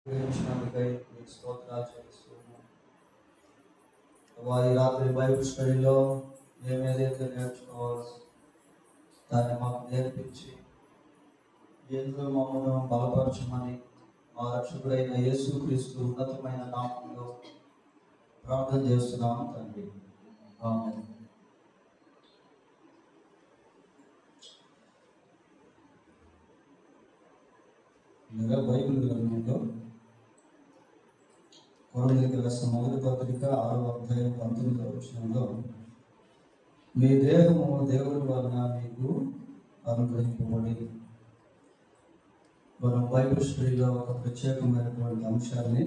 గురించినందుకై మీకు స్తోత్రాలు చెల్లిస్తున్నాను. ఈ రాత్రి బైబిల్ స్టడీలో మేము ఏదైతే నేర్చుకోవాల్సి దాన్ని మాకు నేర్పించి ఎందులో మమ్మల్ని బలపరచమని మా రక్షకుడైన యేసుక్రీస్తు ఉన్నతమైన నామంలో ప్రార్థన చేస్తున్నాము తండ్రి. ఆమేన్. బైబిల్ గ్రంథంలో కొరింథీయులకు రాసిన మొదటి పత్రిక 6వ అధ్యాయం 19వ వచనంలో మీ దేహము దేవుని వలన మీకు అనుగ్రహింపబడి, మనం బైబిల్ స్టడీలో ఒక ప్రత్యేకమైనటువంటి అంశాన్ని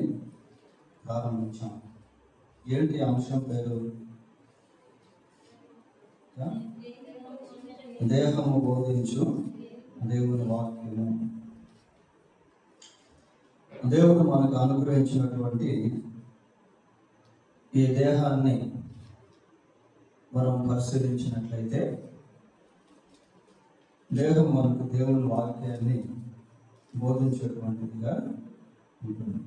ప్రారంభించాం. ఏంటి అంశం పేరు? దేహము బోధించు దేవుని వాక్యము. దేవుడు మనకు అనుగ్రహించినటువంటి ఈ దేహాన్ని మనం పరిశీలించినట్లయితే దేహం మనకు దేవుని వాక్యాన్ని బోధించేటువంటిదిగా ఉంటుంది.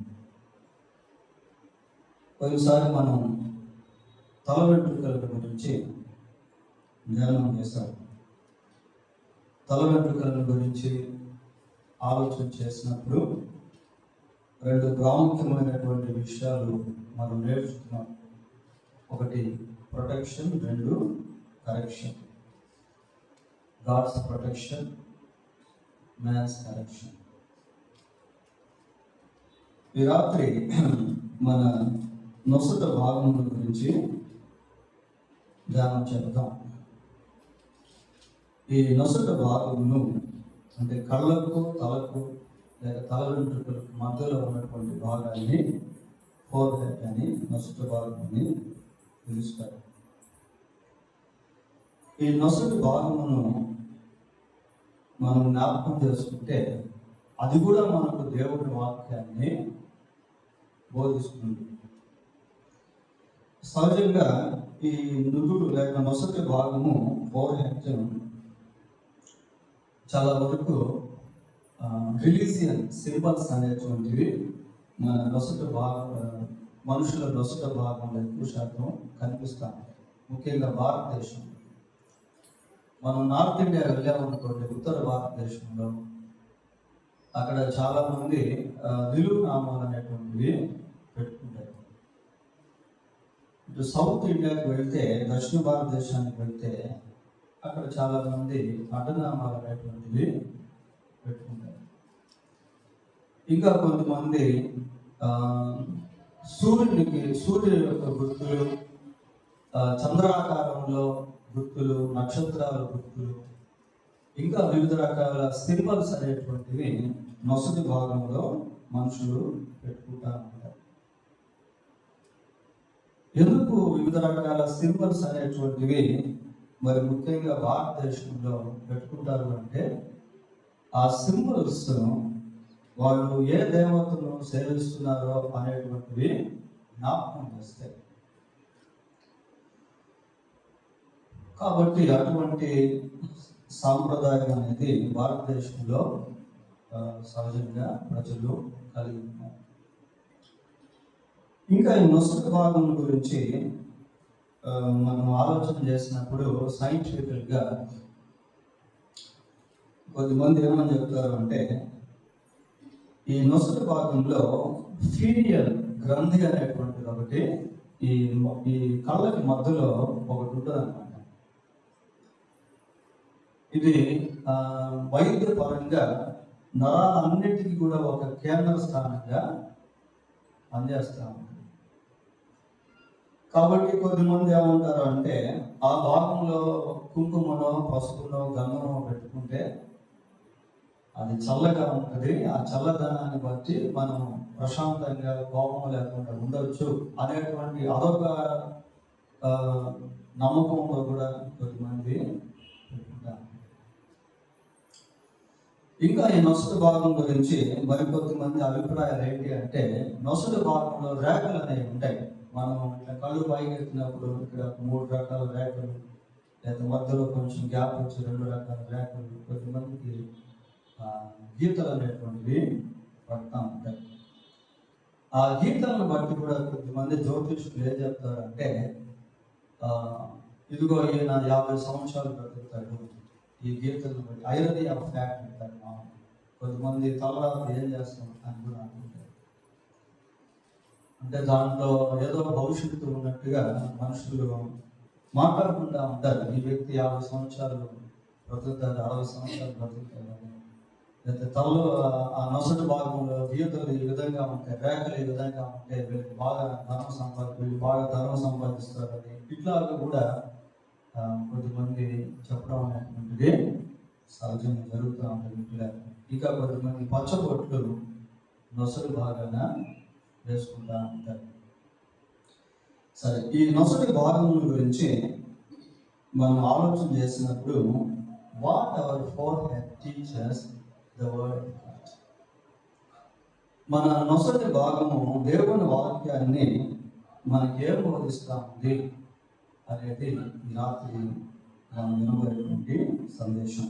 కొన్నిసారి మనం తల వెంట్రుకల గురించి ధ్యానం చేస్తాం. తల వెంట్రుకల గురించి ఆలోచన చేసినప్పుడు రెండు ప్రాముఖ్యమైనటువంటి విషయాలు మనం నేర్చుకున్నాం. ఒకటి ప్రొటెక్షన్, రెండు correction. God's protection, man's correction. ఈ రాత్రి మన నొసట భాగం గురించి ధ్యానం చేద్దాం. ఈ నొసట భాగమును అంటే కళ్ళకు, తలకు లేక తల వెంట్రుకలకు మధ్యలో ఉన్నటువంటి భాగాన్ని ఫోర్ హెడ్ అని, నొసట భాగం అని పిలుస్తారు. ఈ నొసటి భాగమును మనం జ్ఞాపకం చేసుకుంటే అది కూడా మనకు దేవుడి వాక్యాన్ని బోధిస్తుంది. సహజంగా ఈ నుదురు లేక నొసటి భాగము ఫోర్ హెడ్ చాలా వరకు రిలీజియన్ సింబల్స్ అనేటువంటివి మన నొసట మనుషుల నొసట భాగంలో ఎక్కువ శాతం కనిపిస్తాయి. ముఖ్యంగా భారతదేశం, మనం నార్త్ ఇండియా వెళ్ళామనుకోండి, ఉత్తర భారతదేశంలో అక్కడ చాలా మంది నిలువు నామాలు అనేటువంటివి పెట్టుకుంటారు. ఇటు సౌత్ ఇండియాకి వెళ్తే, దక్షిణ భారతదేశానికి వెళ్తే అక్కడ చాలా మంది అడ్డనామాలు అనేటువంటివి పెట్టుకుంటారు. ఇంకా కొంతమంది సూర్యుడి యొక్క గుర్తులు, చంద్రాకారంలో గుర్తులు, నక్షత్రాల గుర్తులు, ఇంకా వివిధ రకాల సింబల్స్ అనేటువంటివి నొసటి భాగంలో మనుషులు పెట్టుకుంటా ఉంటారు. ఎందుకు వివిధ రకాల సింబల్స్ అనేటువంటివి మరి ముఖ్యంగా భారతదేశంలో పెట్టుకుంటారు అంటే, ఆ సింబల్స్ వాళ్ళు ఏ దేవతను సేవిస్తున్నారో అనేటువంటివి జ్ఞాపకం చేస్తాయి. కాబట్టి అటువంటి సాంప్రదాయం అనేది భారతదేశంలో సహజంగా ప్రజలు కలిగి ఉన్నారు. ఇంకా ఈ నొసట భాగం గురించి మనం ఆలోచన చేసినప్పుడు సైంటిఫికల్గా కొద్దిమంది ఏమని చెప్తారు అంటే, ఈ నొసట భాగంలో ఫీనియల్ గ్రంథి అనేటువంటిది ఒకటి ఈ కళ్ళకి మధ్యలో ఒకటి ఉంటుంది అన్నమాట. ఇది వైద్యపరంగా నరాలన్నిటికీ కూడా ఒక కేంద్ర స్థానంగా పనిచేస్తూ ఉంటుంది. కాబట్టి కొద్దిమంది ఏమంటారు అంటే, ఆ భాగంలో కుంకుమనో, పసుపునో, గంధమో పెట్టుకుంటే అది చల్లగా ఉంటుంది. ఆ చల్లదనాన్ని బట్టి మనం ప్రశాంతంగా, కోపం లేకుండా ఉండొచ్చు అనేటువంటి అదొక నమ్మకంలో కూడా కొద్దిమంది పెట్టుకుంటారు. ఇంకా ఈ నొసట భాగం గురించి మరికొద్దిమంది అభిప్రాయాలు ఏంటి అంటే, నొసట భాగంలో రేఖలు అనేవి ఉంటాయి. మనం ఇట్లా కళ్ళు పైకి ఎత్తినప్పుడు ఇక్కడ 3 రకాల రేఖలు, లేదా మధ్యలో కొంచెం గ్యాప్ వచ్చి 2 రకాల రేఖలు, కొద్దిమందికి గీతలు అనేటువంటివి పడతా ఉంటాయి. ఆ గీతలను బట్టి కూడా కొద్దిమంది జ్యోతిష్కులు ఏం చెప్తారంటే ఇదిగో ఈయన 50 సంవత్సరాలు బ్రతుకుతాడు ఈ గీతలను బట్టి. ఐరనీ ఆఫ్ ఫ్యాక్ట్ అంటారు. కొద్దిమంది తర్వాత ఏం చేస్తాం అని కూడా అనుకుంటారు. అంటే దాంట్లో ఏదో భవిష్యత్తు ఉన్నట్టుగా మనుషులు మాట్లాడుకుంటూ ఉంటారు. ఈ వ్యక్తి 50 సంవత్సరాలు బ్రతుకుతాడు, 60 సంవత్సరాలు బ్రతుకుతాడు. లేకపోతే తలలో ఆ నొసటి భాగంలో గీతలు ఈ విధంగా ఉంటాయి, రేఖలు ఈ విధంగా ఉంటాయి, వీళ్ళు బాగా ధనం సంపాదిస్తారని ఇట్లాగా కూడా కొద్దిమంది చెప్పడం అనేటువంటిది సహజంగా జరుగుతూ ఉంటుంది. ఇంకా కొద్దిమంది పచ్చబొట్లు నొసటి భాగాన వేసుకుంటూ ఉంటారు. సరే, ఈ నొసటి భాగం గురించి మనం ఆలోచన చేసినప్పుడు what our forehead teaches the word of God. మన నొసటి భాగము దేవుని వాక్యాన్ని మనకి ఏం బోధిస్తూ ఉంది అనేది ఈ రాత్రి మనం వినబడేటువంటి సందేశం.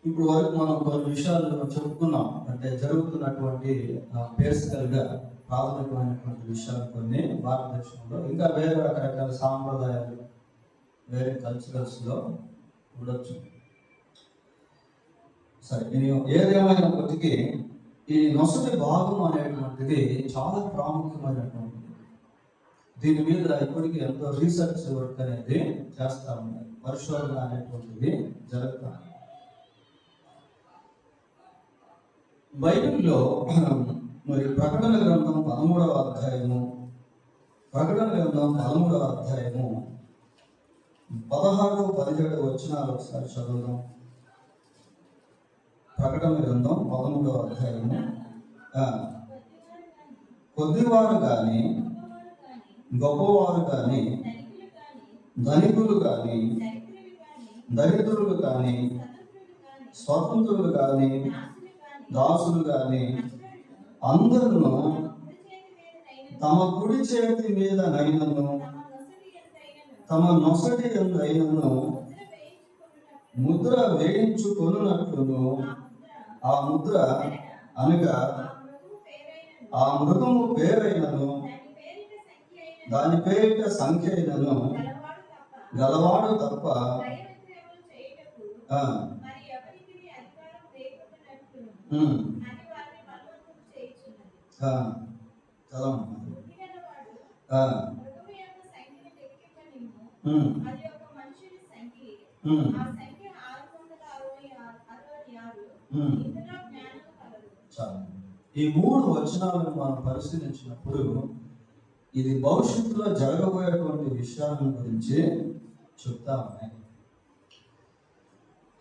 ఇప్పుడు వరకు మనం కొన్ని విషయాలు చెప్పుకున్నాం. అంటే జరుగుతున్నటువంటి బేసికల్గా ప్రాథమికమైనటువంటి విషయాలు కొన్ని భారతదేశంలో, ఇంకా వేరే రకరకాల సాంప్రదాయాలు వేరే కల్చరల్స్లో ఉండొచ్చు. సరే, ఏదేమైనప్పటికీ ఈ నొసటి భాగం అనేటువంటిది చాలా ప్రాముఖ్యమైనటువంటిది. దీని మీద ఇప్పటికీ ఎంతో రీసెర్చ్ వర్క్ అనేది చేస్తూ ఉన్నారు, పరిశోధన అనేటువంటిది జరుగుతుంది. బైబిల్లో మరి ప్రకటన గ్రంథం 13వ అధ్యాయము 16-17 వచనాలు ఒకసారి చదువుదాం. ప్రకటన గ్రంథం 13వ అధ్యాయము. కొద్దివారు కానీ గొప్పవారు కానీ ధనికులు కానీ దరిద్రులు కానీ స్వతంత్రులు కానీ దాసులు కానీ అందరూ తమ కుడి చేతి మీద నైనను తమ నొసటి అయినను ముద్ర వేయించుకొనున్నట్లును ఆ ముద్ర అనగా ఆ మృగము పేరైనను దాని పేరిట సంఖ్య అయినను గలవాడు తప్ప ఈ 3 వచనాలను మనం పరిశీలించినప్పుడు ఇది భవిష్యత్తులో జరగబోయేటువంటి విషయాల గురించి చెప్తా ఉన్నాయి.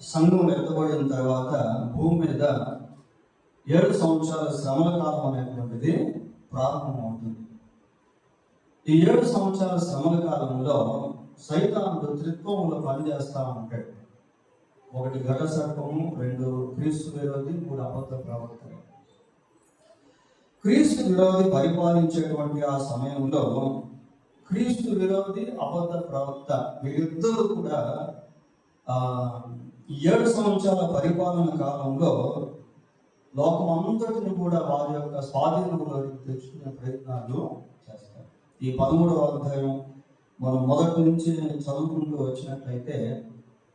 సంఘం ఎత్తబడిన తర్వాత భూమి మీద 7 సంవత్సరాల శ్రమల కాలం అనేటువంటిది ప్రారంభమవుతుంది. ఈ 7 సంవత్సరాల శ్రమల కాలంలో సైతానుడు త్రిత్వములో పనిచేస్తూ ఉంటాడు. 1 ఘట సర్పము, 2 క్రీస్తు విరోధి, 3 అబద్ధ ప్రవక్తలు. క్రీస్తు విరోధి పరిపాలించేటువంటి ఆ సమయంలో క్రీస్తు విరోధి, అబద్ధ ప్రవక్త వీరిద్దరూ కూడా 7 సంవత్సరాల పరిపాలన కాలంలో లోకం అంతటిని కూడా వారి యొక్క స్వాధీనంలోకి తెచ్చుకునే ప్రయత్నాలు చేస్తారు. ఈ 13వ అధ్యాయం మనం మొదటి నుంచి చదువుకుంటూ వచ్చినట్లయితే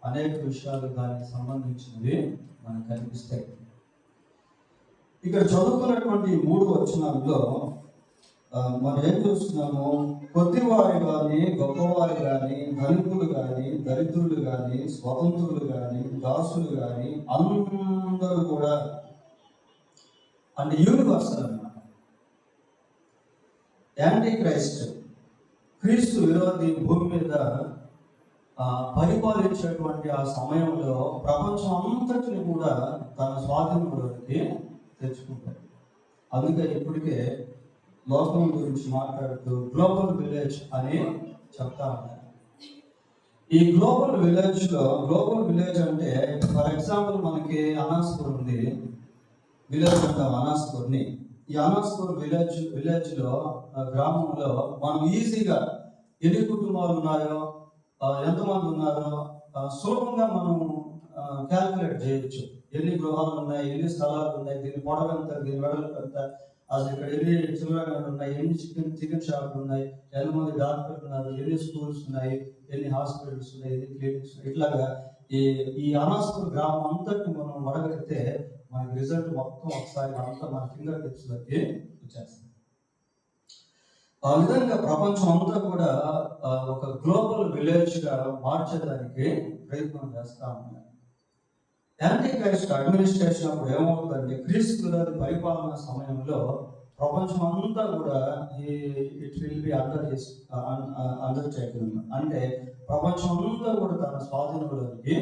అనేక విషయాలు దానికి సంబంధించినవి మనకు కనిపిస్తాయి. ఇక్కడ చదువుకున్నటువంటి 3 వచనాల్లో మనం ఏం చూస్తున్నాము? కొద్దివారు కానీ గొప్పవారు కానీ ధనికులు కానీ దరిద్రులు కానీ స్వతంత్రులు కానీ దాసులు కానీ అందరూ కూడా అంటే యూనివర్సల్ అన్నమాట. యాంటీ క్రైస్ట్, క్రీస్తు విరోధి భూమి మీద పరిపాలించేటువంటి ఆ సమయంలో ప్రపంచం అంతటిని కూడా తన స్వాధీనంలోకి తెచ్చుకుంటాడు. అందుకే ఇప్పటికే లోకం గురించి మాట్లాడుతూ గ్లోబల్ విలేజ్ అని చెప్తా ఉన్నారు. ఈ గ్లోబల్ విలేజ్ అంటే ఫర్ ఎగ్జాంపుల్ మనకి అనాస్పూర్ ఉంది, విలేజ్ అంటాం అనాస్పూర్ని. ఈ అనాస్పూర్ విలేజ్లో గ్రామంలో మనం ఈజీగా ఎన్ని కుటుంబాలు ఉన్నాయో, ఎంతమంది ఉన్నారో సులభంగా మనం క్యాల్కులేట్ చేయొచ్చు. ఎన్ని గృహాలు ఉన్నాయి, ఎన్ని స్థలాలు ఉన్నాయి, దీని పొడవు ఎంత, దీని వెడల్పు ఎంత, అసలు ఇక్కడ ఎన్ని చిల్లరలు ఉన్నాయి, ఎన్ని చికెన్ షాపులు ఉన్నాయి, ఎంతమంది డాక్టర్లు ఉన్నారు, ఎన్ని స్కూల్స్ ఉన్నాయి, ఎన్ని హాస్పిటల్స్ ఉన్నాయి, ఎన్ని క్లినిక్స్ ఉన్నాయి, ఇట్లాగా ఈ అనాస్పూర్ గ్రామం అంతటి మనం వడగడితే మనకి రిజల్ట్ మొత్తం ఒకసారి అంతా మన ఫింగర్ టిప్స్ లోకి వచ్చేస్తుంది. ఆ విధంగా ప్రపంచం అంతా కూడా ఒక గ్లోబల్ విలేజ్ గా మార్చేదానికి ప్రయత్నం చేస్తా ఉన్నారు. యాంటీ క్రైస్ట్ అడ్మినిస్ట్రేషన్ అప్పుడు ఏమవుతుందంటే, క్రీస్తు గారి పరిపాలన సమయంలో ప్రపంచం అంతా కూడా ఇట్ విల్ బి అండర్టేకింగ్, అంటే ప్రపంచం అంతా కూడా తన స్వాధీనంలోకి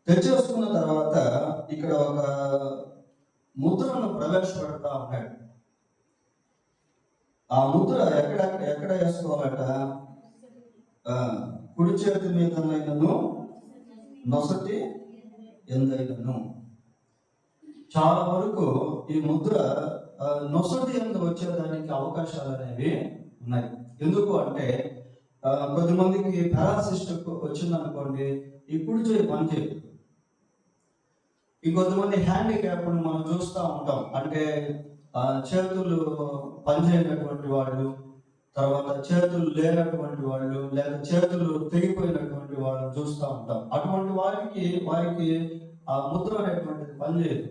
తెచ్చేసుకున్న తర్వాత ఇక్కడ ఒక ముద్రను ప్రవేశపెడతా ఉన్నాడు. ఆ ముద్ర ఎక్కడ వేసుకోవాలట? కుడి చేతి మీదనైనను నొసటి ఎందైనను. చాలా వరకు ఈ ముద్ర నొసటి ఎందు వచ్చేదానికి అవకాశాలు అనేవి ఉన్నాయి. ఎందుకు అంటే కొద్దిమందికి పారాసిస్ వచ్చిందనుకోండి, ఈ కుడి చేయి పనిచేయదు. ఇంకొంతమంది హ్యాండిక్యాప్ని మనం చూస్తూ ఉంటాం, అంటే చేతులు పనిచేయనటువంటి వాళ్ళు, తర్వాత చేతులు లేనటువంటి వాళ్ళు, లేదా చేతులు తెగిపోయినటువంటి వాళ్ళని చూస్తూ ఉంటాం. అటువంటి వారికి ఆ ముద్ర అనేటువంటిది పనిచేయదు.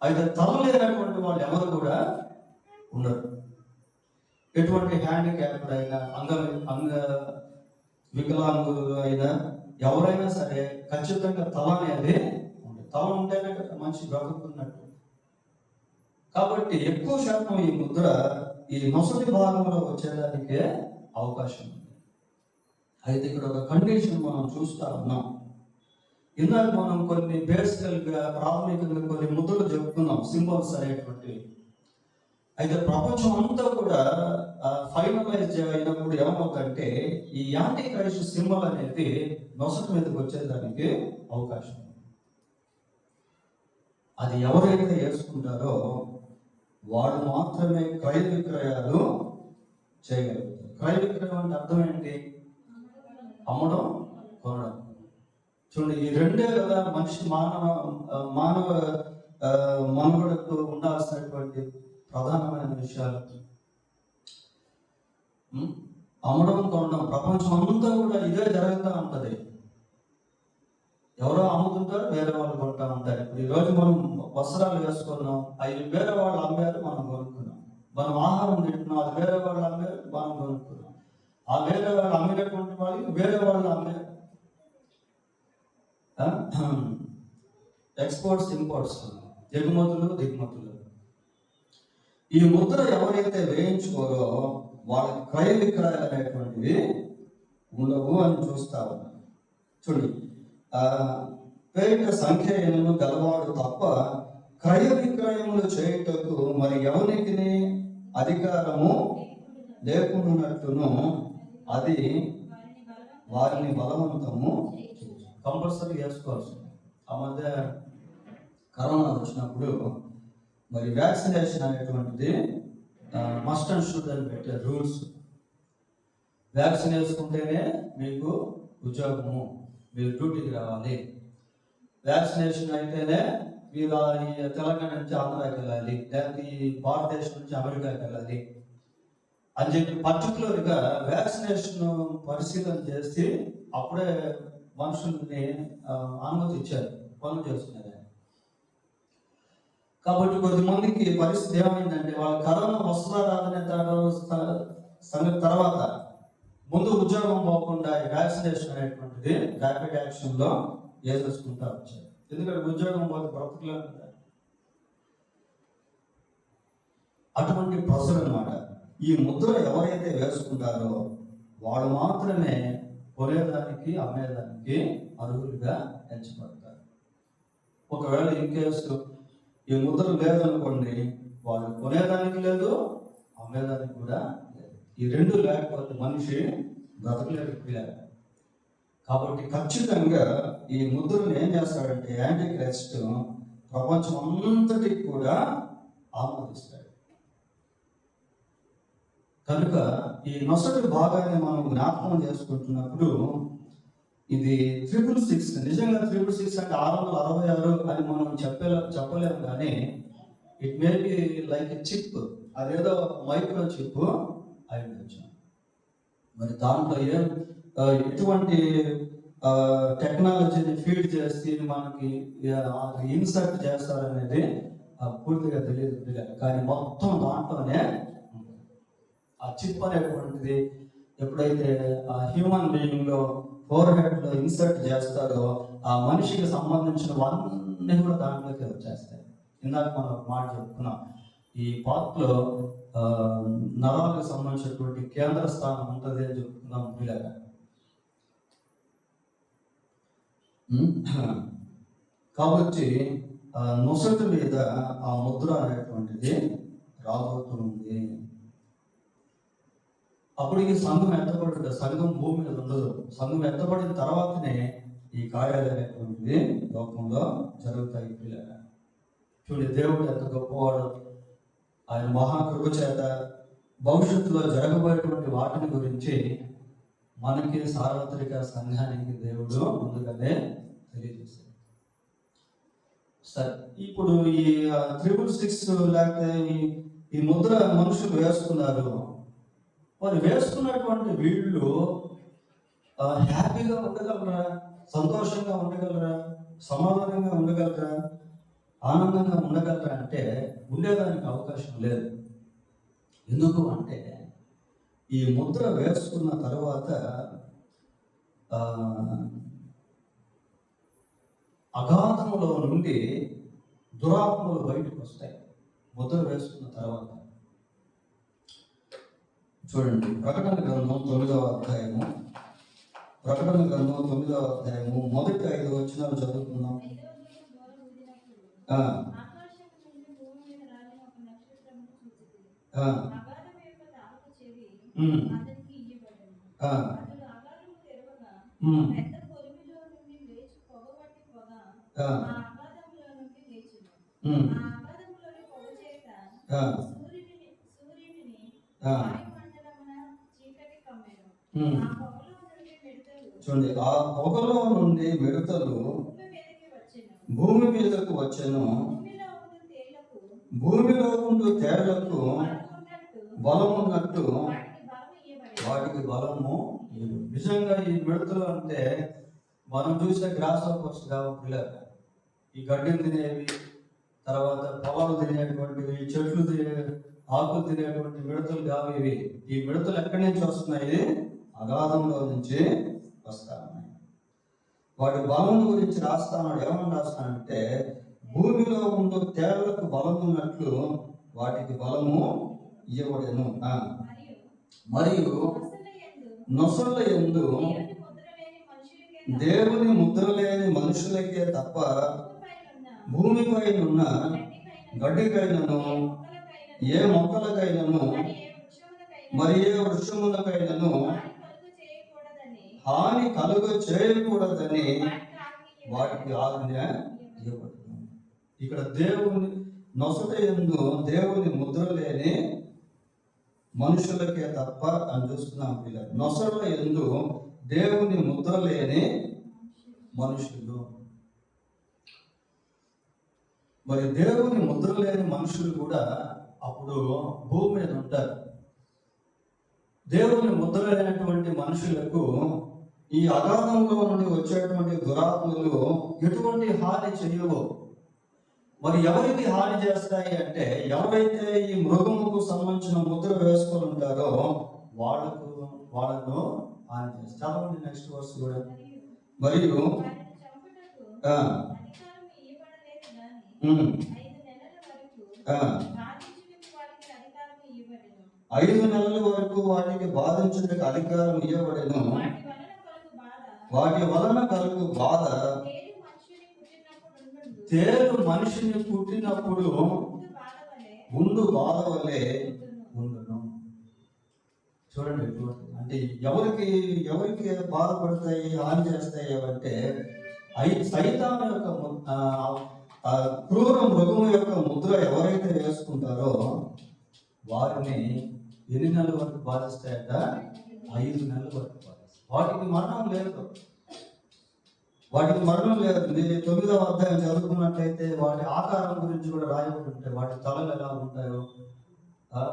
అయితే తల లేనటువంటి వాళ్ళు ఎవరు కూడా ఉండరు. ఎటువంటి హ్యాండిక్యాప్డ్ అయినా, అంగ వికలాంగులు అయినా, ఎవరైనా సరే ఖచ్చితంగా తల అనేది ఉంటుంది. తల ఉంటేనే మనిషి బ్రతుకుతున్నట్టు. కాబట్టి ఎక్కువ శాతం ఈ ముద్ర ఈ నొసటి భాగంలో వచ్చేదానికే అవకాశం ఉంది. అయితే ఇక్కడ ఒక కండిషన్ మనం చూస్తా ఉన్నాం. ఇందాక మనం కొన్ని బేసికల్ గా ప్రాథమికంగా కొన్ని ముద్రలు చెప్పుకున్నాం, సింబల్స్ అనేటువంటివి. అయితే ప్రపంచం అంతా కూడా ఫైనలైజ్ అయినప్పుడు ఏమవుతుందంటే, ఈ యాంటీ క్రైస్ట్ సింబల్ అనేది నొసటి మీదకి వచ్చేదానికి అవకాశం ఉంది. అది ఎవరైతే వేసుకుంటారో వాళ్ళు మాత్రమే క్రయ విక్రయాలు చేయగలుగుతారు. క్రయ విక్రయం అంటే అర్థం ఏంటి? అమ్మడం, కొనడం. చూడండి, ఈ రెండే కదా మనిషి మానవ మనుగడకు ఉండాల్సినటువంటి ప్రధానమైన విషయాలు. అమ్మడం, కొనడం. ప్రపంచం అంతా కూడా ఇదే జరుగుతూ ఉంటది. ఎవరో అమ్ముతుంటారు, వేరే వాళ్ళు కొంటా ఉంటారు. ఇప్పుడు ఈరోజు మనం వస్త్రాలు వేసుకున్నాం, అవి వేరే వాళ్ళు అమ్మారు, మనం కొనుక్కున్నాం. మనం ఆహారం తింటున్నాం, అది వేరే వాళ్ళు అమ్మారు, మనం కొనుక్కున్నాం. ఆ వేరే వాళ్ళు అమ్మినటువంటి వాళ్ళకి వేరే వాళ్ళు అమ్మారు. ఎక్స్పోర్ట్స్, ఇంపోర్ట్స్, ఎగుమతులు, దిగుమతులు. ఈ ముద్ర ఎవరైతే వేయించుకోరో వాళ్ళకి క్రయ విక్రయాలు అనేటువంటివి ఉండవు అని చూస్తా ఉన్నాం. చూడండి, పేరిట సంఖ్య ఎన్నో గలవాడు తప్ప క్రయ విక్రయములు చేయుటకు మరి ఎవరికి అధికారము లేకున్నట్టును అది వారిని బలవంతము కంపల్సరీ చేసుకోవాల్సి. ఆ మధ్య కరోనా వచ్చినప్పుడు మరి వ్యాక్సినేషన్ అనేటువంటిది మస్ట్ అండ్ షుడ్ అని పెట్టారు రూల్స్. వ్యాక్సిన్ వేసుకుంటేనే మీకు ఉద్యోగము, మీరు డ్యూటీకి రావాలి. వ్యాక్సినేషన్ అయితేనే మీరు తెలంగాణ నుంచి ఆంధ్రాకి వెళ్ళాలి, లేకపోతే ఈ భారతదేశం నుంచి అమెరికాకి వెళ్ళాలి అని చెప్పి పర్టికులర్గా వ్యాక్సినేషన్ పరిశీలన చేసి అప్పుడే మనుషుల్ని అనుమతి ఇచ్చారు పనులు చేసుకునేది. కాబట్టి కొద్దిమందికి పరిస్థితి ఏమైందంటే, వాళ్ళ కరోనా వస్తుందా రాదనే సంగతి తర్వాత ముందు ఉద్యోగం పోకుండా వ్యాక్సినేషన్ అనేటువంటిది ర్యాపిడ్ యాక్షన్లో వేసేసుకుంటా వచ్చారు. ఎందుకంటే ఉద్యోగం పోతే బ్రతుకులే ఉంటారు. అటువంటి ప్రజలు అన్నమాట. ఈ ముద్ర ఎవరైతే వేసుకుంటారో వాళ్ళు మాత్రమే కొనేదానికి, అమ్మేదానికి అర్హులుగా ఎంచబడతారు. ఒకవేళ ఇన్ కేసు ఈ ముద్ర లేదనుకోండి, వాళ్ళు కొనేదానికి లేదు, అమ్మేదానికి కూడా లేదు. ఈ రెండు లేకపోతే మనిషి బ్రతకలేడు. కాబట్టి ఖచ్చితంగా ఈ ముద్రను ఏం చేస్తాడంటే యాంటీ క్రైస్ట్ ప్రపంచం అంతటికి కూడా ఆమోదిస్తాడు. కనుక ఈ నొసటి భాగాన్ని మనం జ్ఞాపకం చేసుకుంటున్నప్పుడు ఇది 666. నిజంగా 666 అంటే 666 అని మనం చెప్పలేము, కానీ it may be like chip, అదేదో మైక్రో చిప్ అయి ఉండొచ్చు. మరి దాంట్లో ఎటువంటి టెక్నాలజీని ఫీడ్ చేసి మనకి ఇన్సర్ట్ చేస్తారనేది పూర్తిగా తెలియదు, కానీ మొత్తం దాంట్లోనే ఆ చిప్ అనేటువంటిది ఎప్పుడైతే ఆ హ్యూమన్ బీయింగ్ లో ఫోర్ హెడ్ లో ఇన్సర్ట్ చేస్తారో ఆ మనిషికి సంబంధించినవన్నీ కూడా దాంట్లోకి వచ్చేస్తాయి. ఇందాక మనం ఒక మాట చెప్పుకున్నాం, ఈ పార్ట్ లో నరాలకు సంబంధించినటువంటి కేంద్ర స్థానం ఉంటుంది అని చెప్పుకున్నాం పిల్లగా. కాబట్టి నొసటి మీద ఆ ముద్ర అనేటువంటిది రాబోతుంది. అప్పటికి సంఘం ఎత్తబడి, సంఘం భూమి మీద ఉండదు. సంఘం ఎత్తబడిన తర్వాతనే ఈ కార్యాలు అనేటువంటిది లోకంలో జరుగుతాయి పిల్లగా. చూడండి, దేవుడు ఎంత గొప్పవాడు. ఆయన మహాకృప చేత భవిష్యత్తులో జరగబోయేటువంటి వాటిని గురించి మనకి సార్వత్రిక సంఘానికి దేవుడు ముందుగానే తెలియజేశాడు. సరే, ఇప్పుడు ఈ 666 లేకపోతే ఈ ముద్ర మనుషులు వేసుకున్నారు. మరి వేసుకున్నటువంటి వీళ్ళు హ్యాపీగా ఉండగలరా? సంతోషంగా ఉండగలరా? సమాధానంగా ఉండగలరా? ఆనందంగా ఉండగలరా అంటే ఉండేదానికి అవకాశం లేదు. ఎందుకు అంటే ఈ ముద్ర వేసుకున్న తర్వాత అగాధములో నుండి దురాత్మలు బయటకు వస్తాయి. ముద్ర వేసుకున్న తర్వాత చూడండి, ప్రకటన గ్రంథం 9వ అధ్యాయము, ప్రకటన గ్రంథం 9వ అధ్యాయము మొదటి 5 వచనాలు చదువుకుందాం. చూడండి, ఆ పొగలో నుండి మిడతలు భూమి మీదకు వచ్చెను. భూమిలో ఉండు తేళ్లకు బలమున్నట్టు వాటికి బలము. నిజంగా ఈ మిడతలు అంటే మనం చూసే గ్రాస్ హోపర్స్ కావు. ఈ గడ్డిని తినేవి, తర్వాత పొలాలు తినేటువంటివి, చెట్లు ఆకులు తినేటువంటి మిడతలు కావు ఇవి. ఈ మిడతలు ఎక్కడి నుంచి వస్తున్నాయి? అగాధంలో నుంచి వస్తాయి. వాటి బలం గురించి రాస్తాడు. ఏమని రాస్తానంటే, భూమిలో ఉండే తేళ్లకు బలం ఉన్నట్లు వాటికి బలము ఇవ్వబడెను. మరియు నొసళ్ళ యందు దేవుని ముద్ర లేని మనుషులకే తప్ప భూమిపై ఉన్న గడ్డికైనను ఏ మొక్కలకైనను మరి ఏ వృక్షములకైనను హాని కలుగ చేయకూడదని వాటికి ఆజ్ఞ ఇవ్వబడుతుంది. ఇక్కడ దేవుని నొసట యందు దేవుని ముద్ర లేని మనుషులకే తప్ప అని చూస్తున్నాం పిల్లలు. నొసట యందు దేవుని ముద్ర లేని మనుషులు. మరి దేవుని ముద్ర లేని మనుషులు కూడా అప్పుడు భూమి మీద ఉంటారు. దేవుని ముద్ర లేనటువంటి మనుషులకు ఈ అగాధంలో నుండి వచ్చేటువంటి దురాత్మలు ఎటువంటి హాని చేయవు. మరి ఎవరికి హాని చేస్తాయి అంటే, ఎవరైతే ఈ మృగముకు సంబంధించిన ముద్ర వేసుకొని ఉంటారో వాళ్ళను హాని చేస్తారు. చదవండి నెక్స్ట్ వర్స్ కూడా. మరియు 5 నెలల వరకు వాటికి బాధించుటకు అధికారం ఇవ్వబడెను. వాటి వలన కలుగు బాధ తేలు మనిషిని పుట్టినప్పుడు ఉండు బాధ వలె ఉండును. చూడండి, అంటే ఎవరికి బాధపడతాయి, హాని చేస్తాయి అంటే సైతాను యొక్క క్రూర మృగము యొక్క ముద్ర ఎవరైతే వేసుకుంటారో వారిని ఎన్ని నెలల వరకు బాధిస్తాయట? 5 నెలల వరకు బాధిస్తాయి. వాటికి మరణం లేదు. వాటికి మరణం లేదు. మీరు 9వ అధ్యాయం చదువుకున్నట్లయితే వాటి ఆకారం గురించి కూడా రాయబడి ఉంటాయి. వాటి తలలు ఎలా ఉంటాయో,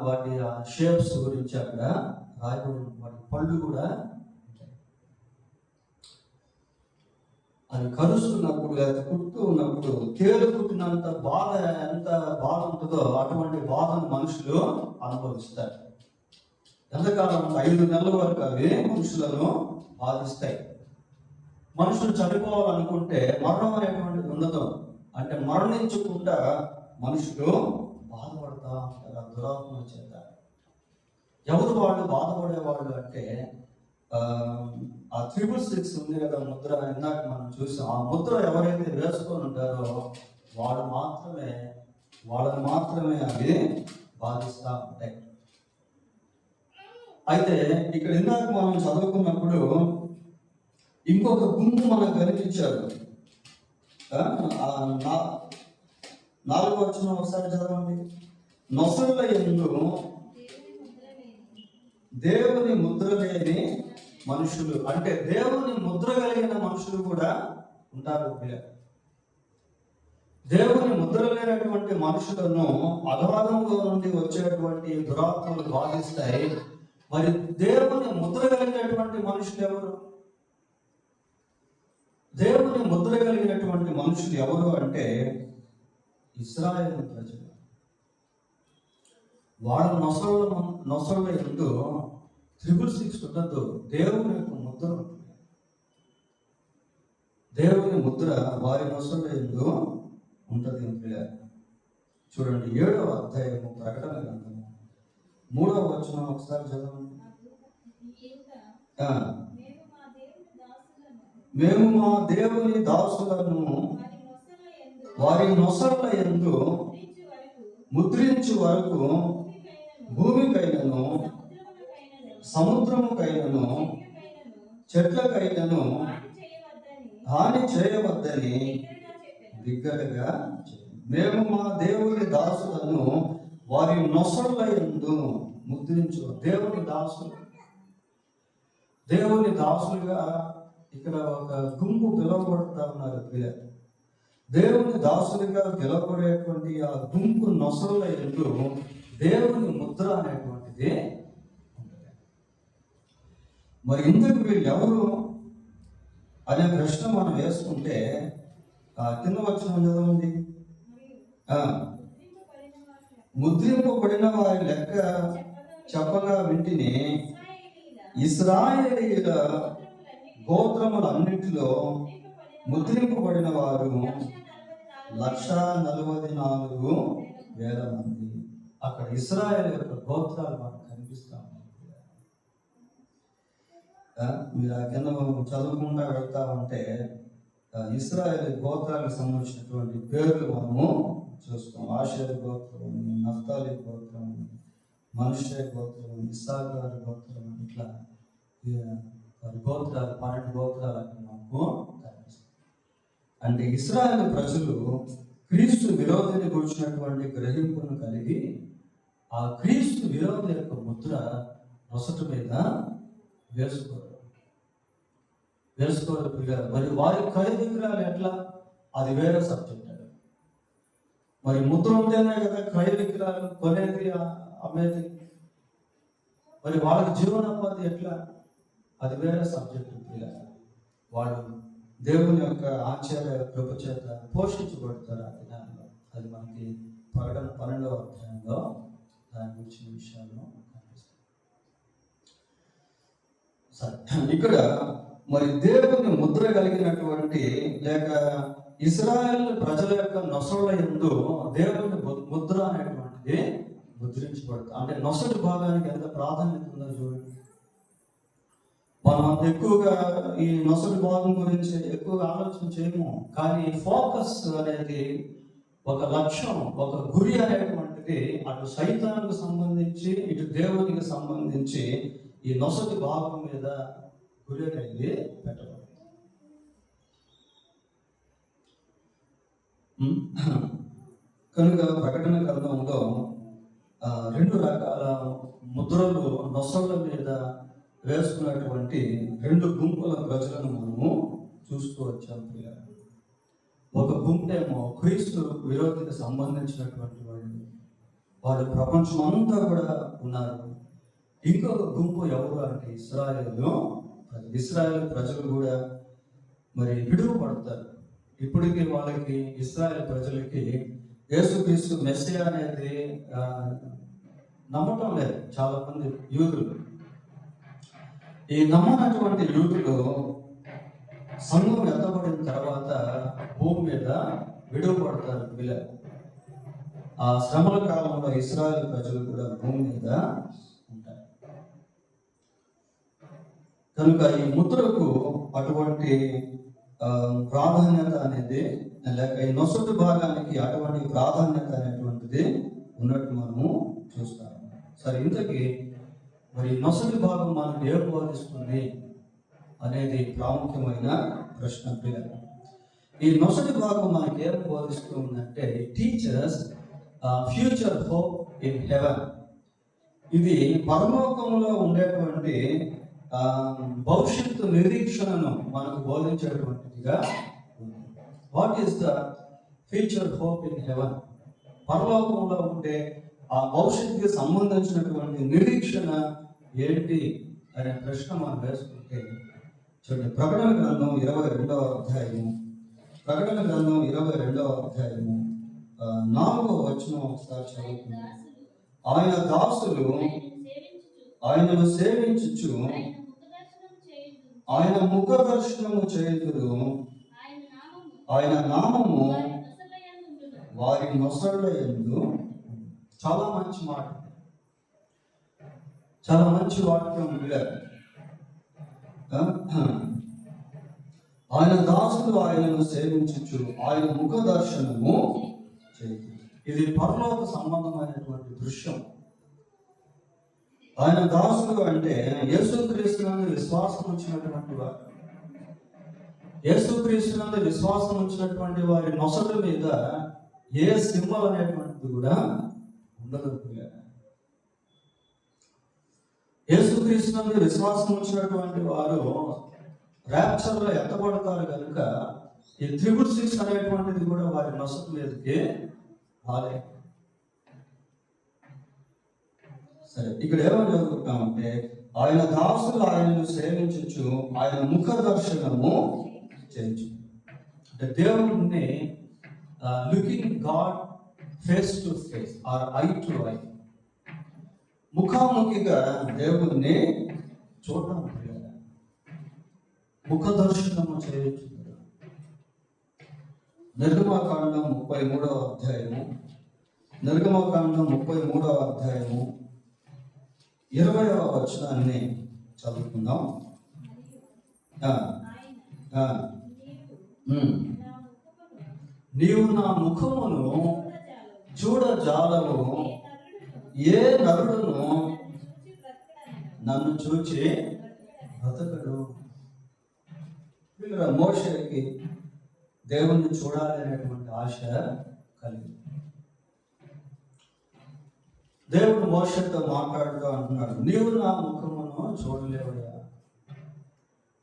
వాటి షేప్స్ గురించి అక్కడ రాయబడి ఉంటుంది. వాటి పళ్ళు కూడా ఉంటాయి. అది కరుస్తున్నప్పుడు లేదా కుడుతూ ఉన్నప్పుడు తేలు కుట్టినంత బాధ ఎంత బాధ ఉంటుందో అటువంటి బాధను మనుషులు అనుభవిస్తారు. ఎంతకాలం? 5 నెలల వరకు అవి మనుషులను బాధిస్తాయి. మనుషులు చనిపోవాలనుకుంటే మరణం అనేటువంటిది ఉండదు. అంటే మరణించకుండా మనుషులు బాధపడతా ఉంటారు ఆ దురాత్మల చేత. ఎవరు వాళ్ళు బాధపడేవాళ్ళు అంటే ఆ 666 ఉంది కదా ముద్ర, ఇందాక మనం చూసాం. ఆ ముద్ర ఎవరైతే వేసుకొని ఉంటారో వాళ్ళని మాత్రమే అవి బాధిస్తూ ఉంటాయి. అయితే ఇక్కడ ఇందాక మనం చదువుకున్నప్పుడు ఇంకొక గుంపు మనకు కనిపించారు. 4వ వచనం ఒకసారి చదవండి. నొసళ్ళ యందు దేవుని ముద్ర లేని మనుషులు, అంటే దేవుని ముద్ర కలిగిన మనుషులు కూడా ఉంటారు. దేవుని ముద్ర లేనటువంటి మనుషులను అగాధంలో నుండి వచ్చేటువంటి దురాత్మలు బాధిస్తాయి. మరి దేవుని ముద్ర కలిగినటువంటి మనుషులు ఎవరు? దేవుని ముద్ర కలిగినటువంటి మనుషులు ఎవరు అంటే ఇశ్రాయేలు ప్రజలు. వాళ్ళ నొసళ్ళ యందు 666 ఉండదు. దేవుని యొక్క ముద్ర ఉంటుంది. దేవుని ముద్ర వారి నొసళ్ళ యందు ఉంటుంది. చూడండి 7వ అధ్యాయము ప్రకటన గ్రంథము 3వ వచనం ఒకసారి చదవండి. మేము మా దేవుని దాసులను వారి నొసళ్ళ యందు ముద్రించు వరకు భూమికైనను సముద్రముకైనను చెట్లకైనను హాని చేయవద్దని బిగ్గరగా. మేము మా దేవుని దాసులను వారి నొసళ్ళ యందు ముద్రించు. దేవుని దాసులుగా ఇక్కడ ఒక గుంపు పిలువబడుతూ ఉన్నారు. దేవుని దాసులుగా పిలువబడేటువంటి ఆ గుంపు నొసళ్ళ యందు దేవుని ముద్ర అనేటువంటిది ఉంటుంది. మరి ఇందుకు వీళ్ళు ఎవరు అనే ప్రశ్న మనం వేసుకుంటే కింద వచ్చిన చదవండి. ముద్రింపబడిన వారి లెక్క చెప్పగా వింటిని ఇశ్రాయేలీయుల గోత్రములన్నింటిలో ముద్రింపబడిన వారు 144,000 మంది. అక్కడ ఇశ్రాయేలు యొక్క గోత్రాలు మనకు కనిపిస్తా ఉన్నాయి. మీరు ఆ కింద చదువుకుండా వెళ్తా ఉంటే ఇశ్రాయేలు గోత్రాలకు సంబంధించినటువంటి పేర్లు మనము చూస్తాం. ఆషేరు గోత్రం, నఫ్తాలి గోత్రం, మనష్షే గోత్రం, ఇస్సాకారు గోత్రం, ఇట్లా గోత్రాలు 12 గోత్రాలు అక్కడ మనకు కనిపిస్తాయి. అంటే ఇశ్రాయేలు ప్రజలు క్రీస్తు విరోధిని గురించినటువంటి గ్రహింపును కలిగి ఆ క్రీస్తు విరోధి యొక్క ముద్ర నొసట మీద వేసుకోరు. మరి వారి క్రయ విగ్రహాలు ఎట్లా? అది వేరే సబ్జెక్ట్. మరి ముద్ర ఉంటేనే కదా క్రయ విగ్రహాలు కొనేది, అమ్మేది. మరి వాళ్ళకి జీవనోపాధి ఎట్లా? అది వేరే సబ్జెక్ట్. వాళ్ళు దేవుని యొక్క ఆచార్య కృప చేత పోషించబడతారు ఆ దినాల్లో. అది మనకి ప్రకటన 12వ అధ్యాయంలో దాని గురించిన విషయాలు కనిపిస్తాయి. ఇక్కడ మరి దేవుని ముద్ర కలిగినటువంటి లేక ఇశ్రాయేలు ప్రజల యొక్క నొసళ్ళ యందు దేవుని ముద్ర అనేటువంటిది ముద్రించబడుతుంది. అంటే నొసటి భాగానికి ఎంత ప్రాధాన్యత ఉందో చూడండి. మనం ఎక్కువగా ఈ నొసటి భాగం గురించి ఎక్కువగా ఆలోచన చేయము, కానీ ఫోకస్ అనేది ఒక లక్ష్యం, ఒక గురి అనేటువంటిది అటు సైతానికి సంబంధించి ఇటు దేవునికి సంబంధించి ఈ నొసటి భాగం మీద గురి అనేది పెట్టబడింది. కనుక ప్రకటన గ్రంథంలో 2 రకాల ముద్రలు నొసళ్ళ మీద వేసుకున్నటువంటి 2 గుంపుల ప్రజలను మనము చూస్తూ వచ్చాం పిల్లలు. ఒక గుంపేమో క్రీస్తు విరోధికి సంబంధించినటువంటి వాళ్ళు ప్రపంచం అంతా కూడా ఉన్నారు. ఇంకొక గుంపు ఎవరు అంటే ఇశ్రాయేలు ప్రజలు కూడా మరి విడువపడతారు. ఇప్పటికీ వాళ్ళకి ఇశ్రాయేలు ప్రజలకి యేసుక్రీస్తు మెస్సియా అనేది నమ్మటం లేదు చాలా మంది యూదులు. ఈ నమ్మనటువంటి యూదులు సంఘం ఎత్తబడిన తర్వాత భూమి మీద విడువపడతారు పిల్లలు. ఆ శ్రమల కాలంలో ఇశ్రాయేలు ప్రజలు కూడా భూమి మీద ఉంటారు. కనుక ఈ ముద్రకు అటువంటి ప్రాధాన్యత అనేది, లేక ఈ నొసటి భాగానికి అటువంటి ప్రాధాన్యత అనేటువంటిది ఉన్నట్టు మనము చూస్తాము. సరే, ఇంతకీ మరి నొసటి భాగం మనకు ఏం బోధిస్తుంది అనేది ప్రాముఖ్యమైన ప్రశ్న పిల్లలు. ఈ నొసటి భాగం మనకి ఏం బోధిస్తుందంటే teaches future hope in heaven. ఇది పరలోకంలో ఉండేటువంటి భవిష్యత్తు నిరీక్షణను మనకు బోధించేటువంటిదిగా ఉంది. What is the future hope in heaven? పరలోకంలో ఉండే ఆ భవిష్యత్తుకి సంబంధించినటువంటి నిరీక్షణ ఏంటి అనే ప్రశ్న మనం వేసుకుంటే చూడండి, ప్రకటన గ్రంథం 22వ అధ్యాయము 4వ వచనం ఒకసారి చదువుకుందాం. ఆయన దాసులు ఆయనను సేవించుచు ఆయన ముఖ దర్శనము చేయుదురు, ఆయన నామము వారి నొసళ్ళ యందు. చాలా మంచి మాట, చాలా మంచి వాక్యం. ఆయన దాసులు ఆయనను సేవించుచు ఆయన ముఖ దర్శనము చేయుదురు. ఇది పరలోక సంబంధమైనటువంటి దృశ్యం. ఆయన దాసులు అంటే యేసుక్రీస్తునందు విశ్వాసం ఉంచినటువంటి వారు. యేసుక్రీస్తునందు విశ్వాసం ఉంచినటువంటి వారి నొసట మీద ఏ సింబల్ అనేటువంటిది కూడా ఉండదు. యేసుక్రీస్తునందు విశ్వాసం ఉంచినటువంటి వారు ర్యాప్చర్లో ఎత్తబడతారు కనుక ఈ 666 అనేటువంటిది కూడా వారి నొసట మీదకి రాలేదు. సరే, ఇక్కడ ఏమని చదువుకుంటామంటే ఆయన దాసులు ఆయనను సేవించు ఆయన ముఖ దర్శనము చేయొచ్చు. అంటే దేవుడిని looking God face to face or eye to eye, ముఖాముఖిగా దేవుణ్ణి చూడటం, ముఖ దర్శనము చేయొచ్చు. నిర్గమకాండం 33వ అధ్యాయము 20వ వచనాన్ని చదువుకుందాం. నీవు నా ముఖమును చూడజాలవు, ఏ నరుడును నన్ను చూచి బ్రతకడు. మోషేకి దేవుణ్ణి చూడాలి అనేటువంటి ఆశ కలిగింది. దేవుడు మోషేతో మాట్లాడుతూ అంటున్నాడు, నీవు నా ముఖమును చూడలేవయ్యా.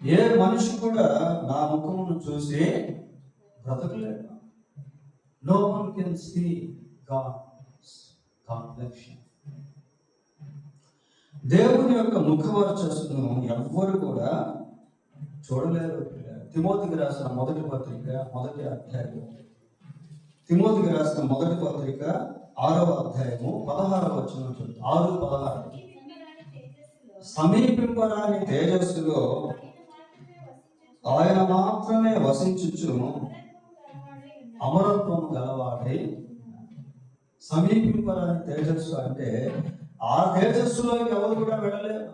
ఏ మనిషి కూడా నా ముఖమును చూసి బ్రతకలేడు. No one can see God's complexion. దేవుని యొక్క ముఖ వర్చస్సును ఎవ్వరు కూడా చూడలేరు. తిమోతికి రాసిన మొదటి పత్రిక 1వ అధ్యాయం, తిమోతికి రాసిన మొదటి పత్రిక 6వ అధ్యాయము 16వ వచనం చూడండి. 6:16 సమీపింపరాని తేజస్సులో ఆయన మాత్రమే వసించుచు అమరత్వము గలవాడై. సమీపింపరాని తేజస్సు అంటే ఆ తేజస్సులోకి ఎవరు కూడా వెళ్ళలేరు.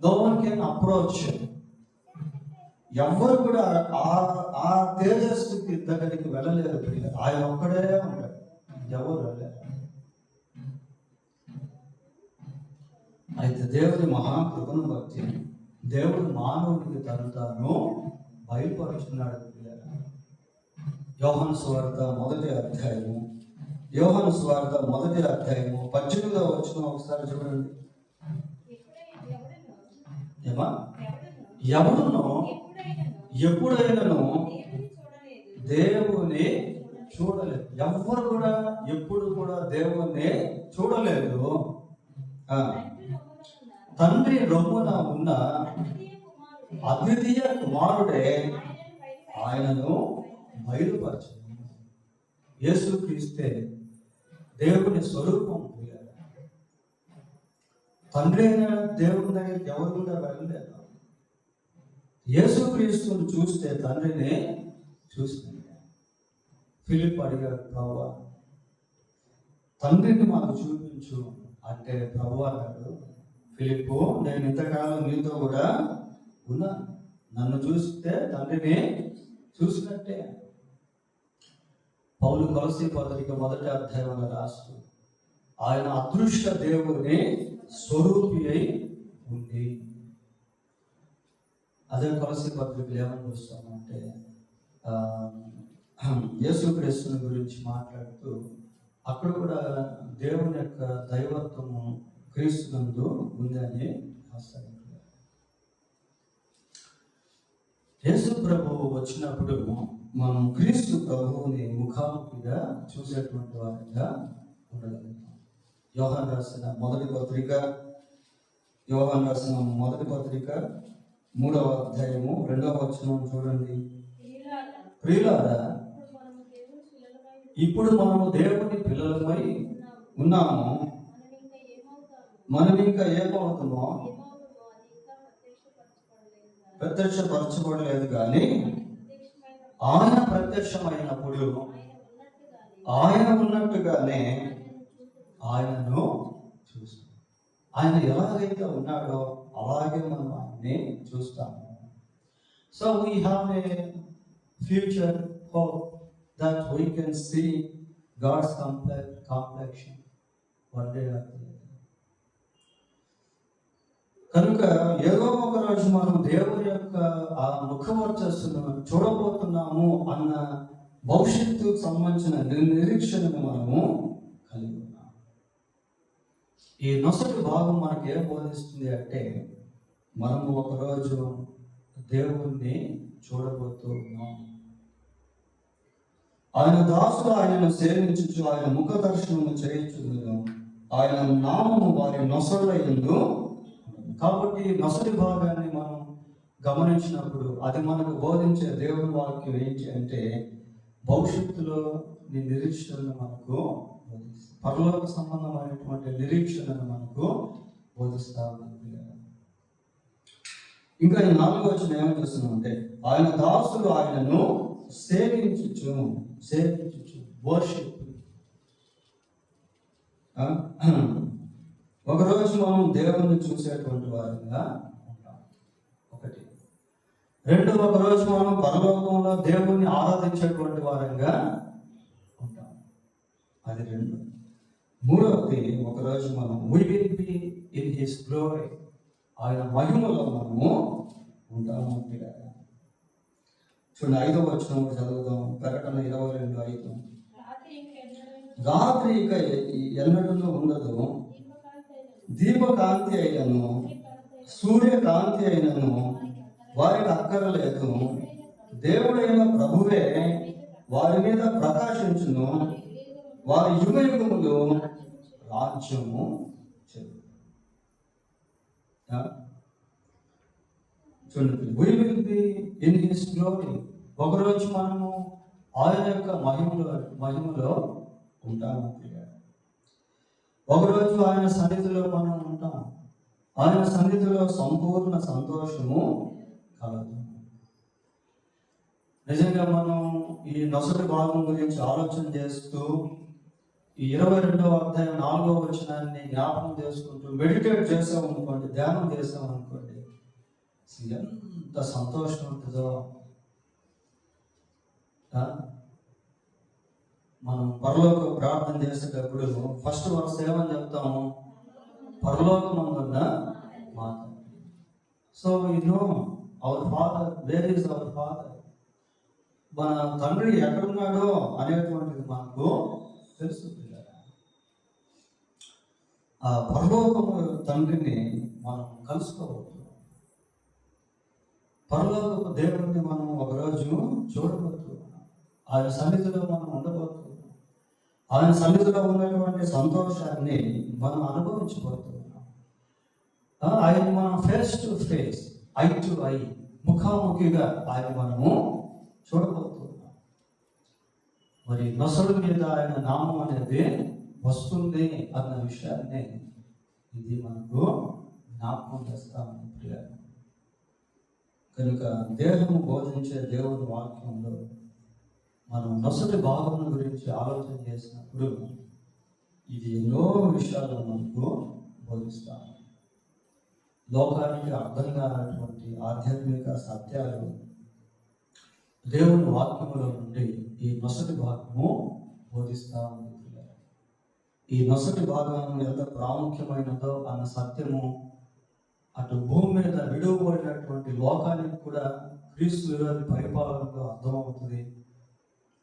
No one can approach. ఎవరు కూడా ఆ తేజస్సుకి దగ్గరికి వెళ్ళలేరు. ఆయన ఒక్కడే ఉంటాడు, ఎవరు వెళ్ళలేరు. అయితే దేవుని మహాకృపను బట్టి దేవుడు మానవుడికి తను తాను బయలుపరుచున్నాడు. యోహాను సువార్త 1వ అధ్యాయము 18వ వచనం ఒకసారి చూడండి. ఎవడును ఎప్పుడైనాను దేవుని చూడలేదు. ఎవ్వరు కూడా ఎప్పుడు కూడా దేవుణ్ణి చూడలేదు. తండ్రి రొమ్మున ఉన్న అద్వితీయ కుమారుడే ఆయనను బయలుపరచు. యేసుక్రీస్తే దేవుని స్వరూపం. తండ్రి అయిన దేవుని దగ్గరికి ఎవరు కూడా వెళ్ళలేదు. యేసుక్రీస్తుని చూస్తే తండ్రిని చూస్తే ఫిలిప్ అడిగాడు, ప్రభువా తండ్రిని మాకు చూపించు అంటే ప్రభువా అన్నాడు, ఫిలిప్పు నేను ఇంతకాలం నీతో కూడా ఉన్నాను, నన్ను చూస్తే తండ్రిని చూసినట్టే. పౌలు కొలసీ పత్రిక 1వ అధ్యాయంలో రాస్తూ ఆయన అదృష్ట దేవుని స్వరూపి అయి ఉంది. అదే కొలసీ పత్రికలు ఏమని చూస్తామంటే యేసుక్రీస్తుని గురించి మాట్లాడుతూ అక్కడ కూడా దేవుని యొక్క దైవత్వము క్రీస్తునందు ఉందని రాస్తారు. యేసు ప్రభువు వచ్చినప్పుడు మనం క్రీస్తు ప్రభువుని ముఖాముఖిగా చూసేటువంటి వారిగా ఉండగలుగుతాం. యోహాను రాసిన మొదటి పత్రిక 3వ అధ్యాయము 2వ వచనం చూడండి. ప్రియులారా, ఇప్పుడు మనము దేవుని పిల్లలమై ఉన్నాము, మనం ఇంకా ఏమవుతామో ప్రత్యక్షపరచబడలేదు, కానీ ఆయన ప్రత్యక్షమైనప్పుడు ఆయన ఉన్నట్టుగానే ఆయనను చూస్తాం. ఆయన ఎలాగైతే ఉన్నాడో అలాగే మనం ఆయన్ని చూస్తాము. So we have a future hope that we can see God's complexion one day or the other. కనుక ఏదో ఒక రోజు మనం దేవుని యొక్క ఆ ముఖవర్చస్సును చూడబోతున్నాము అన్న భవిష్యత్తుకు సంబంధించిన నిరీక్షణను మనము కలిగి ఉన్నాము. ఈ నొసటి భాగం మనకి ఏం బోధిస్తుంది అంటే మనము ఒకరోజు దేవుణ్ణి చూడబోతూ ఉన్నాము. ఆయన దాసులు ఆయనను సేవించుచు ఆయన ముఖ దర్శనము చేయించును, ఆయన నామము వారి నొసళ్ళ యందు. కాబట్టి నొసటి భాగాన్ని మనం గమనించినప్పుడు అది మనకు బోధించే దేవుని వాక్యం ఏంటి అంటే భవిష్యత్తులో నీ నిరీక్షణను మనకు బోధిస్తుంది. పరలోక సంబంధమైనటువంటి నిరీక్షణను మనకు బోధిస్తా ఉంది. ఇంకా ఈ 4వ వచనం ఏమని చూస్తున్నామంటే ఆయన దాసులు ఆయనను సేవించుచు వర్షిప్. ఒకరోజు మనం దేవుణ్ణి చూసేటువంటి వారంగా ఉంటాం. ఒకటి. రెండు, ఒకరోజు మనం పరలోకంలో దేవుణ్ణి ఆరాధించేటువంటి వారంగా ఉంటాం. అది రెండు. మూడవది, ఒకరోజు మనం we will be in his glory, ఆయన మహిమలో మనము ఉంటాము. చూడండి 5వ వచనం చదువుదాం. ప్రకటన 22:5. రాత్రి ఇక ఎన్నడూ ఉండదు, దీపకాంతి అయినను సూర్యకాంతి అయినను వారికి అక్కరలేదు, దేవుడైన ప్రభువే వారి మీద ప్రకాశించును, వారి యుగయుగములు రాజ్యము చెందు. చూడండి, we will be in his glory. ఒకరోజు మనము ఆయన యొక్క మహిమలో ఉంటాము. ఒకరోజు ఆయన సన్నిధిలో మనం ఉంటాం. ఆయన సన్నిధిలో సంపూర్ణ సంతోషము కలదు. నిజంగా మనం ఈ నొసటి భాగం గురించి ఆలోచన చేస్తూ ఈ 22వ అధ్యాయం 4వ వచనాన్ని జ్ఞాపకం చేసుకుంటూ మెడిటేట్ చేసామనుకోండి, ధ్యానం చేసామనుకోండి, ఎంత సంతోషం ఉంటుందో. మనం పరలోక ప్రార్థన చేసేటప్పుడు ఫస్ట్ వరుస ఏమని చెప్తాము? పరలోకమందున్న మా తండ్రి. So you know our father, where is our father. మన తండ్రి ఎక్కడున్నాడో అనేటువంటిది మనకు తెలుస్తుంది కదా. ఆ పరలోకము తండ్రిని మనం కలుసుకోవచ్చు. పరలోకపు దేవుడిని మనం ఒకరోజు చూడబోతున్నాం. ఆయన సన్నిధిలో మనం ఉండబోతున్నాం. ఆయన సన్నిధిలో ఉన్నటువంటి సంతోషాన్ని మనం అనుభవించబోతున్నాం. ఆయన మనం face to face, I to eye, ముఖాముఖిగా ఆయన మనము చూడబోతున్నాం. మరి నొసడు మీద ఆయన నామం అనేది వస్తుంది అన్న విషయాన్ని ఇది మనకు జ్ఞాపకం చేస్తామని ప్రియులారా. కనుక దేహము బోధించే దేవుని వాక్యంలో మనం నొసటి భాగం గురించి ఆలోచన చేసినప్పుడు ఇది ఎన్నో విషయాలు మనకు బోధిస్తాము. లోకానికి అర్థం కానటువంటి ఆధ్యాత్మిక సత్యాలు దేవుని వాక్యములో నుండి ఈ నొసటి భాగము బోధిస్తా ఉంది. ఈ నొసటి భాగం ఎంత ప్రాముఖ్యమైనదో అన్న సత్యము అటు భూమి మీద విడువబడినటువంటి లోకానికి కూడా క్రీస్తు విరోధి పరిపాలనకు అర్థమవుతుంది.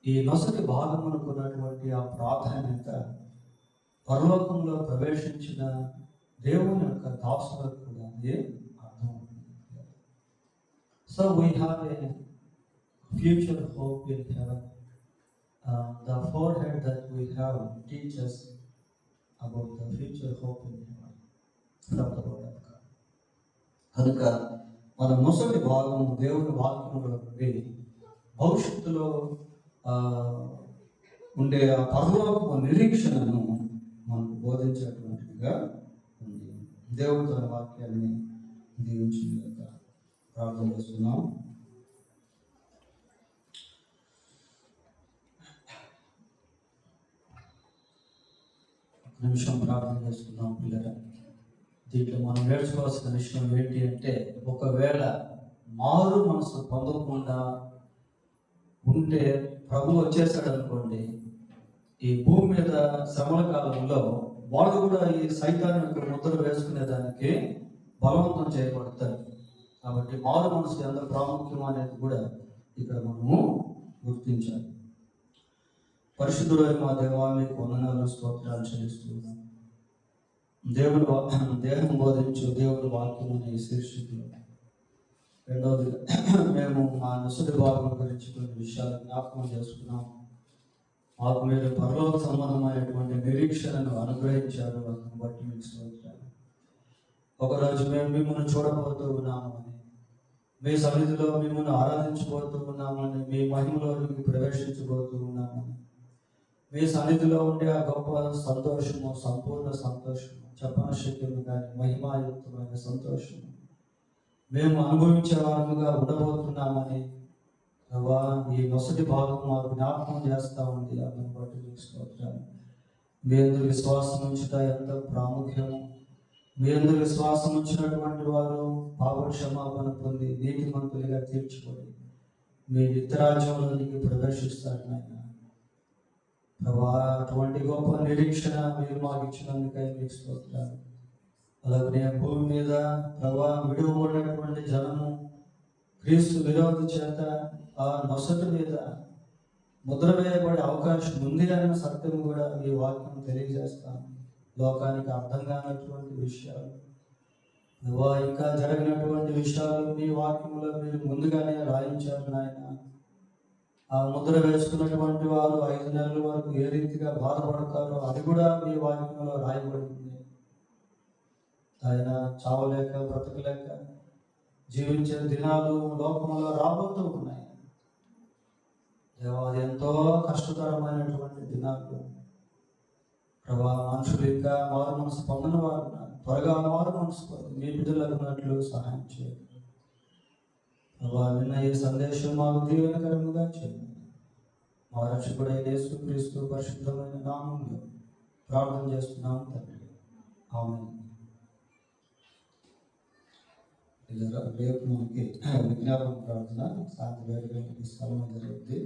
ఈ నొసటి భాగమునకు ఉన్నటువంటి ఆ ప్రాధాన్యత పరలోకంలో ప్రవేశించిన దేవుని యొక్క దాసులకు కూడా అదే అర్థమవుతుంది. So we have a future hope in haven. The forehead that we have teaches about the future hope in heaven from the word of God. కనుక మన నొసటి భాగం దేవుని వాక్యంలో నుండి భవిష్యత్తులో ఉండే ఆ పరలోకపు నిరీక్షణను మనకు బోధించేటువంటిదిగా ఉంది. దేవుడు తన వాక్యాన్ని దీవించిన ప్రార్థన చేస్తున్నాం. నిమిషం ప్రార్థన చేసుకుందాం పిల్లరా. దీంట్లో మనం నేర్చుకోవాల్సిన విషయం ఏంటి అంటే, ఒకవేళ మారు మనసు పొందకుండా ఉంటే ప్రభు వచ్చేసాడు అనుకోండి, ఈ భూమి మీద శ్రమల కాలంలో వాళ్ళు కూడా ఈ సైతాన్ని యొక్క ముద్ర వేసుకునేదానికి బలవంతం చేయబడతారు. కాబట్టి మారు మనసు ఎంత ప్రాముఖ్యం అనేది కూడా ఇక్కడ మనము గుర్తించాలి. పరిశుద్ధుడైన మా దేవా, మీకు వందనాలు, స్తోత్రాలు చెల్లిస్తున్నాం. దేవుడు దేహం బోధించు దేవుడు వాక్యం అనే శీర్షికలో రెండవది మేము మా నొసటి భాగం గురించి కొన్ని విషయాలు జ్ఞాపకం చేసుకున్నాం. మాకు మీరు పరలోక సంబంధమైనటువంటి నిరీక్షణను అనుగ్రహించారు. అందుని బట్టి మీకు స్తోత్రాలు. ఒకరోజు మేము మిమ్మల్ని చూడబోతూ ఉన్నామని, మీ సన్నిధిలో మిమ్మల్ని ఆరాధించబోతూ ఉన్నామని, మీ మహిమలోనికి ప్రవేశించబోతూ ఉన్నామని, మీ సన్నిధిలో ఉండే ఆ గొప్ప సంతోషము, సంపూర్ణ సంతోషము, చెప్పనశక్యము కానీ మహిమాయుక్తమైన సంతోషము మేము అనుభవించే వారుగా ఉండబోతున్నామని ప్రభా ఈ నొసటి భాగం మాకు జ్ఞాపకం చేస్తూ ఉంది. అందుని బట్టి మీకు స్తోత్రాలు. మీ అందరి విశ్వాసం ఉంచుట ఎంత ప్రాముఖ్యము. మీ అందరి విశ్వాసం ఉంచినటువంటి వారు పాప క్షమాపణ పొంది నీతిమంతులుగా తీర్చిబడి మీ నిత్యరాజ్యంలోనికి ప్రవేశిస్తారు నాయన. ప్రభా అటువంటి గొప్ప నిరీక్షణ మీరు మాకు ఇచ్చినందుకై మీకు స్తోత్రాలు. అలాగే భూమి మీద ప్రభా విడువబడినటువంటి జనము క్రీస్తు విరోధి చేత ఆ నొసటి మీద ముద్ర వేయబడే అవకాశం ఉంది అన్న సత్యం కూడా ఈ వాక్యం తెలియజేస్తాను. లోకానికి అర్థం కానటువంటి విషయాలు, ఇంకా జరిగినటువంటి విషయాలు మీ వాక్యంలో మీరు ముందుగానే రాయించారు నాయన. ఆ ముద్ర వేసుకున్నటువంటి వారు 5 నెలల వరకు ఏ రీతిగా బాధపడతారో అది కూడా మీ వాక్యంలో రాయబడింది. ఆయన చావలేక బ్రతకలేక జీవించే దినాలు లోకంలో రాబోతూ ఉన్నాయి. అది ఎంతో కష్టతరమైనటువంటి దినాలు. ప్రభా మనుషులు ఇంకా మారు మనసు పొందని వారు ఉన్నారు. త్వరగా మారు మనసు పొంది మీ బిడ్డలకున్నట్లు సహాయం చేయండి. ప్రభా విన్న ఈ సందేశం మాకు దీవెనకరముగా చేయండి. మా రక్షకుడైన యేసుక్రీస్తు పరిశుద్ధమైన నామములో ప్రార్థన చేస్తున్నాం తండ్రి. ఆమేన్. రేపు మనకి విజ్ఞాపన ప్రార్థన సాయంత్రం 7 గంటలకి స్థలం జరుగుతుంది.